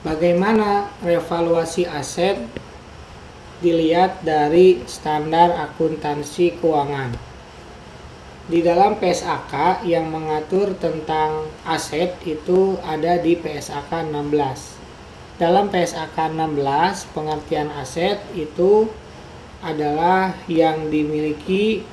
Bagaimana revaluasi aset dilihat dari standar akuntansi keuangan? Di dalam PSAK yang mengatur tentang aset itu ada di PSAK 16. Dalam PSAK 16, pengertian aset itu adalah yang dimiliki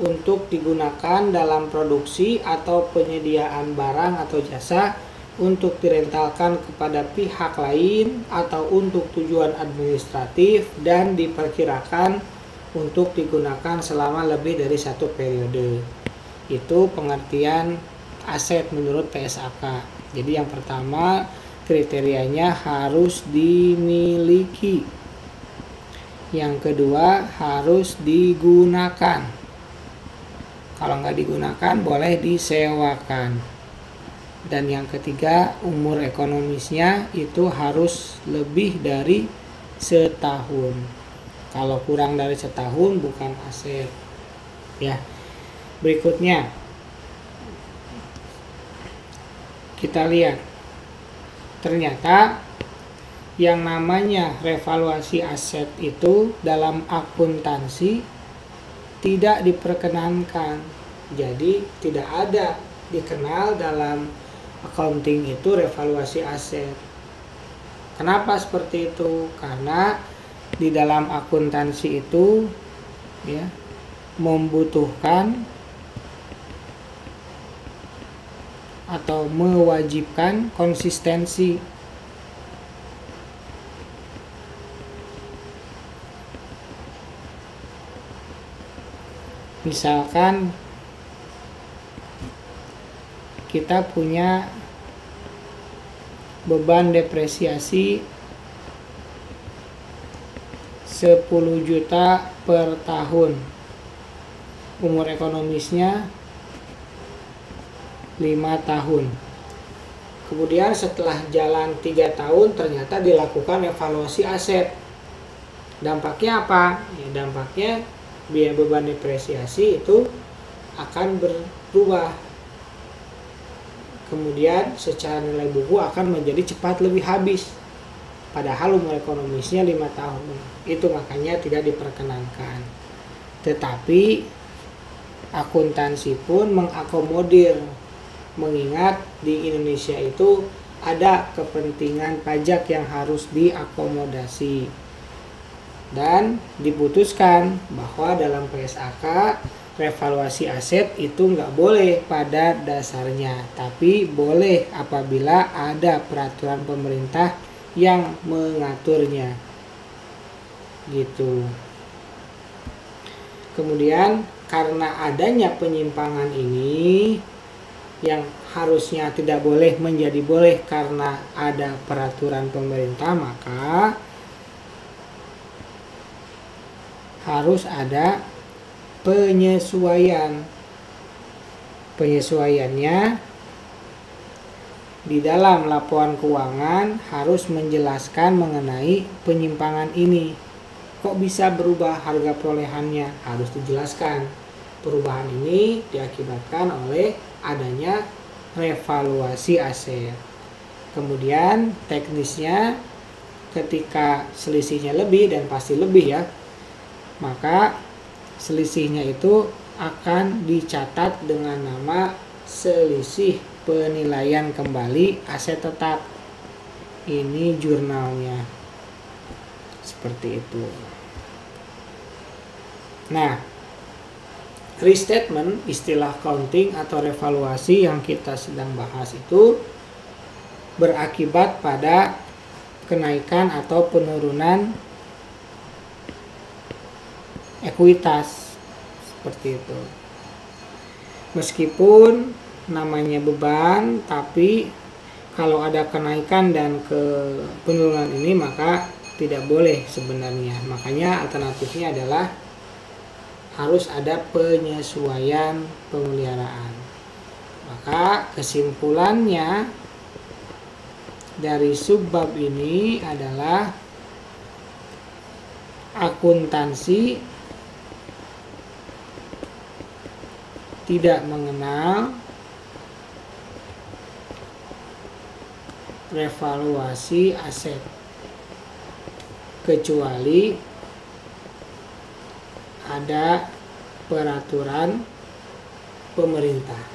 untuk digunakan dalam produksi atau penyediaan barang atau jasa untuk direntalkan kepada pihak lain atau untuk tujuan administratif dan diperkirakan untuk digunakan selama lebih dari satu periode. Itu pengertian aset menurut PSAK. Jadi yang pertama, kriterianya harus dimiliki. Yang kedua, harus digunakan. Kalau nggak digunakan, boleh disewakan. Dan yang ketiga, umur ekonomisnya itu harus lebih dari setahun. Kalau kurang dari setahun bukan aset. Ya. Berikutnya kita lihat. Ternyata yang namanya revaluasi aset itu dalam akuntansi tidak diperkenankan. Jadi tidak ada dikenal dalam accounting itu revaluasi aset. Kenapa seperti itu? Karena di dalam akuntansi itu ya membutuhkan atau mewajibkan konsistensi. Misalkan kita punya beban depresiasi 10 juta per tahun. Umur ekonomisnya 5 tahun. Kemudian setelah jalan 3 tahun ternyata dilakukan evaluasi aset. Dampaknya apa? Ya, dampaknya biaya beban depresiasi itu akan berubah. Kemudian secara nilai buku akan menjadi cepat lebih habis. Padahal umur ekonomisnya 5 tahun. Itu makanya tidak diperkenankan. Tetapi akuntansi pun mengakomodir. Mengingat di Indonesia itu ada kepentingan pajak yang harus diakomodasi. Dan diputuskan bahwa dalam PSAK revaluasi aset itu nggak boleh pada dasarnya, tapi boleh apabila ada peraturan pemerintah yang mengaturnya, gitu. Kemudian karena adanya penyimpangan ini yang harusnya tidak boleh menjadi boleh karena ada peraturan pemerintah, maka harus ada penyesuaian. Penyesuaiannya di dalam laporan keuangan harus menjelaskan mengenai penyimpangan ini. Kok bisa berubah harga perolehannya? Harus dijelaskan. Perubahan ini diakibatkan oleh adanya revaluasi aset. Kemudian teknisnya ketika selisihnya lebih, dan pasti lebih ya, maka selisihnya itu akan dicatat dengan nama selisih penilaian kembali aset tetap. Ini jurnalnya. Seperti itu. Nah, restatement, istilah accounting atau revaluasi yang kita sedang bahas itu berakibat pada kenaikan atau penurunan ekuitas, seperti itu. Meskipun namanya beban, tapi kalau ada kenaikan dan penurunan ini maka tidak boleh sebenarnya. Makanya alternatifnya adalah harus ada penyesuaian pemeliharaan. Maka kesimpulannya dari subbab ini adalah akuntansi tidak mengenal revaluasi aset kecuali ada peraturan pemerintah.